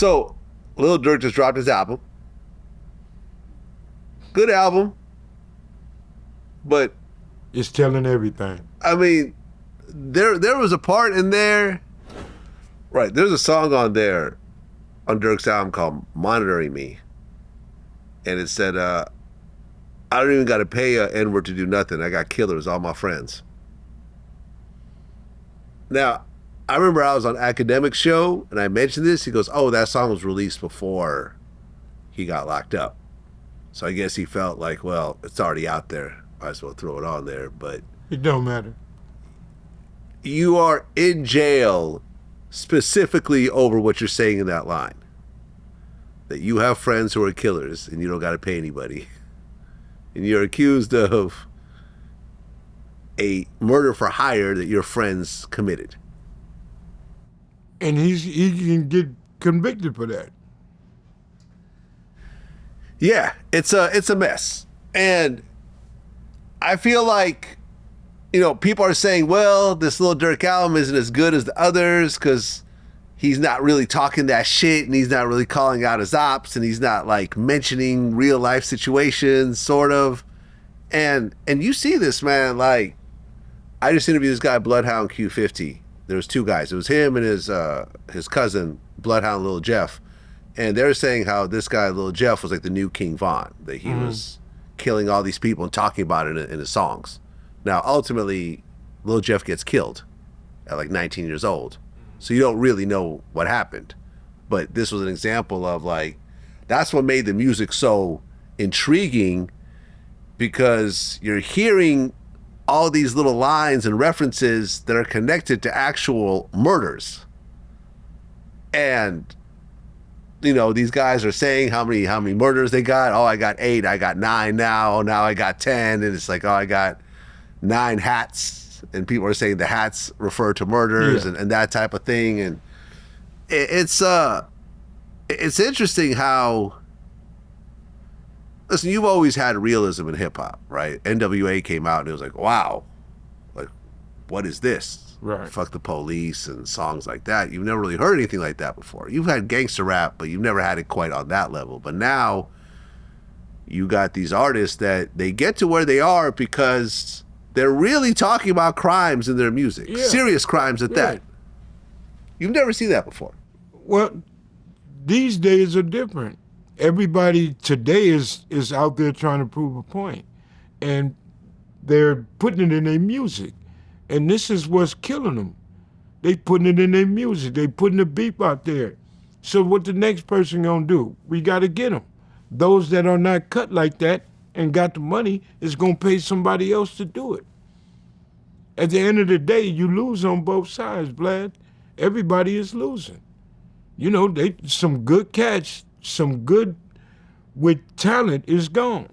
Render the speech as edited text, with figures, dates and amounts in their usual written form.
So, Lil Durk just dropped his album. Good album, but It's telling everything. I mean, there was a part in there. Right, there's a song on there on Durk's album called "Monitoring Me," and it said, "I don't even got to pay a N-word to do nothing. I got killers, all my friends." Now, I remember I was on Academic Show and I mentioned this. He goes, "Oh, that song was released before he got locked up." So I guess he felt like, well, it's already out there. Might as well throw it on there. But It don't matter. you are in jail specifically over what you're saying in that line. That you have friends who are killers and you don't got to pay anybody. And you're accused of a murder for hire that your friends committed. And he can get convicted for that. Yeah, it's a mess. And I feel like, people are saying, well, this Lil Durk album isn't as good as the others because he's not really talking that shit and he's not really calling out his ops and he's not like mentioning real life situations, sort of. And you see this, man, like, I just interviewed this guy, Bloodhound Q50. There was two guys. It was him and his cousin, Bloodhound Lil Jeff. And they were saying how this guy, Lil Jeff, was like the new King Von, that he was killing all these people and talking about it in his songs. Now, ultimately, Lil Jeff gets killed at like 19 years old. So you don't really know what happened. But this was an example of like, that's what made the music so intriguing, because you're hearing all these little lines and references that are connected to actual murders. And these guys are saying how many murders they got. Oh, I got 8. I got 9 now. Now I got 10. And it's like, oh, I got 9 hats. And people are saying the hats refer to murders and that type of thing. And it's interesting how, listen, you've always had realism in hip hop, right? N.W.A. came out and it was like, wow, like, what is this? Right. Fuck the police and songs like that. You've never really heard anything like that before. You've had gangster rap, but you've never had it quite on that level. But now you got these artists that they get to where they are because they're really talking about crimes in their music. Yeah. Serious crimes at that. Right. You've never seen that before. Well, these days are different. Everybody today is out there trying to prove a point, and they're putting it in their music. And this is what's killing them. They putting it in their music. They putting the beep out there. So what the next person gonna do? We gotta get them. Those that are not cut like that and got the money is gonna pay somebody else to do it. At the end of the day, you lose on both sides, Vlad. Everybody is losing. Some good cats, some good with talent is gone.